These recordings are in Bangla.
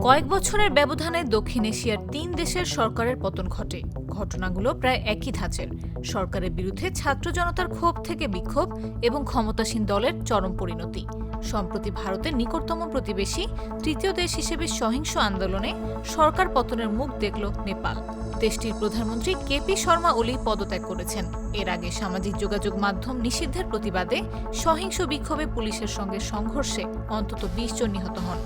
কয়েক বছরের ব্যবধানে দক্ষিণ এশিয়ার ৩ দেশের সরকারের পতন ঘটে। ঘটনাগুলো প্রায় একই ধাঁচের। সরকারের বিরুদ্ধে ছাত্র জনতার ক্ষোভ থেকে বিক্ষোভ এবং ক্ষমতাসীন দলের চরম পরিণতি। সম্প্রতি ভারতের নিকটতম প্রতিবেশী তৃতীয় দেশ হিসেবে সহিংস আন্দোলনে সরকার পতনের মুখ দেখল নেপাল। দেশটির প্রধানমন্ত্রী কেপি শর্মা ওলি পদত্যাগ করেছেন। এর আগে সামাজিক যোগাযোগ মাধ্যম নিষিদ্ধের প্রতিবাদে সহিংস বিক্ষোভে পুলিশের সঙ্গে সংঘর্ষে অন্তত ২০ জন নিহত হন।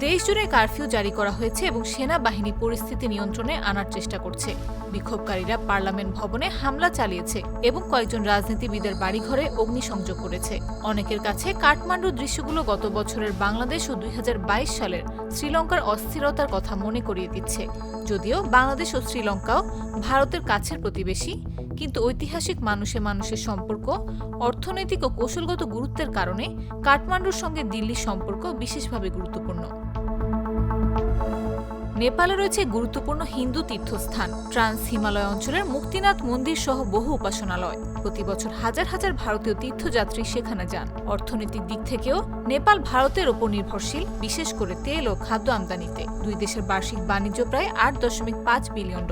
দেশজুড়ে কারফিউ জারি করা হয়েছে এবং সেনাবাহিনী পরিস্থিতি নিয়ন্ত্রণে আনার চেষ্টা করছে। বিক্ষোভকারীরা পার্লামেন্ট ভবনে হামলা চালিয়েছে এবং কয়েকজন রাজনীতিবিদের বাড়িঘরে অগ্নিসংযোগ করেছে। অনেকের কাছে কাঠমান্ডুর দৃশ্যগুলো গত বছরের বাংলাদেশ ও ২০২২ সালের শ্রীলঙ্কার অস্থিরতার কথা মনে করিয়ে দিচ্ছে। যদিও বাংলাদেশ ও শ্রীলঙ্কাও ভারতের কাছের প্রতিবেশী, কিন্তু ঐতিহাসিক মানুষে মানুষের সম্পর্ক, অর্থনৈতিক ও কৌশলগত গুরুত্বের কারণে কাঠমান্ডুর সঙ্গে দিল্লির সম্পর্ক বিশেষভাবে গুরুত্বপূর্ণ। নেপালে রয়েছে গুরুত্বপূর্ণ হিন্দু তীর্থস্থান, ট্রান্স হিমালয় অঞ্চলের মুক্তিনাথ মন্দির সহ বহু উপাসনালয়। প্রতি বছর হাজার হাজার ভারতীয় তীর্থযাত্রী সেখানে যান। অর্থনৈতিক দিক থেকেও নেপাল ভারতের ওপর নির্ভরশীল, বিশেষ করে তেল ও খাদ্য আমদানিতে। দুই দেশের বার্ষিক বাণিজ্য প্রায় $৮.৫ বিলিয়ন।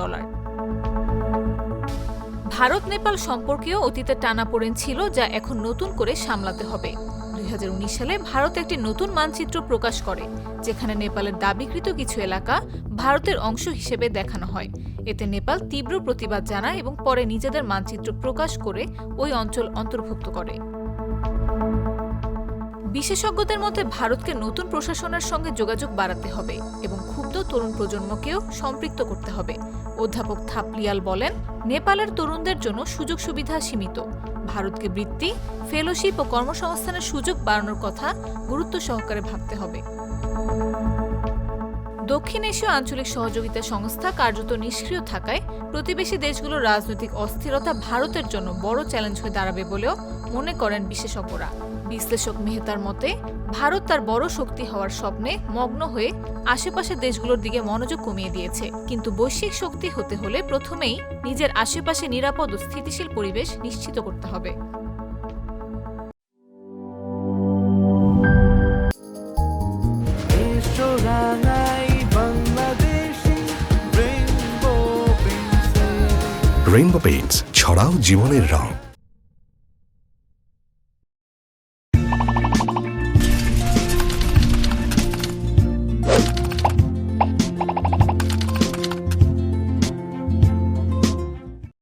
ভারত নেপাল সম্পর্কেও অতীতে টানাপোড়েন ছিল, যা এখন নতুন করে সামলাতে হবে। ২০১৯ সালে ভারত একটি নতুন মানচিত্র প্রকাশ করে, যেখানে নেপালের দাবিকৃত কিছু এলাকা ভারতের অংশ হিসেবে দেখানো হয়। এতে নেপাল তীব্র প্রতিবাদ জানায় এবং পরে নিজেদের মানচিত্র প্রকাশ করে ওই অঞ্চল অন্তর্ভুক্ত করে। বিশেষজ্ঞদের মতে ভারতকে নতুন প্রশাসনের সঙ্গে যোগাযোগ বাড়াতে হবে এবং ক্ষুব্ধ তরুণ প্রজন্মকেও সম্পৃক্ত করতে হবে। অধ্যাপক থাপলিয়াল বলেন, নেপালের তরুণদের জন্য সুযোগ সুবিধা সীমিত। ভারতকে বৃত্তি, ফেলোশিপ ও কর্মসংস্থানের সুযোগ বাড়ানোর কথা গুরুত্ব সহকারে ভাবতে হবে। দক্ষিণ এশীয় আঞ্চলিক সহযোগিতা সংস্থা কার্যত নিষ্ক্রিয় থাকায় প্রতিবেশী দেশগুলোর রাজনৈতিক অস্থিরতা ভারতের জন্য বড় চ্যালেঞ্জ হয়ে দাঁড়াবে বলেও মনে করেন বিশেষজ্ঞরা। বিশ্লেষক মেহতার মতে, ভারত তার বড় শক্তি হওয়ার স্বপ্নে মগ্ন হয়ে আশেপাশের দেশগুলোর দিকে মনোযোগ কমিয়ে দিয়েছে। কিন্তু বৈশ্বিক শক্তি হতে হলে প্রথমেই নিজের আশেপাশে নিরাপদ ও স্থিতিশীল পরিবেশ নিশ্চিত করতে হবে। রেইনবো পেইন্টস, ছড়াও জীবনের রং।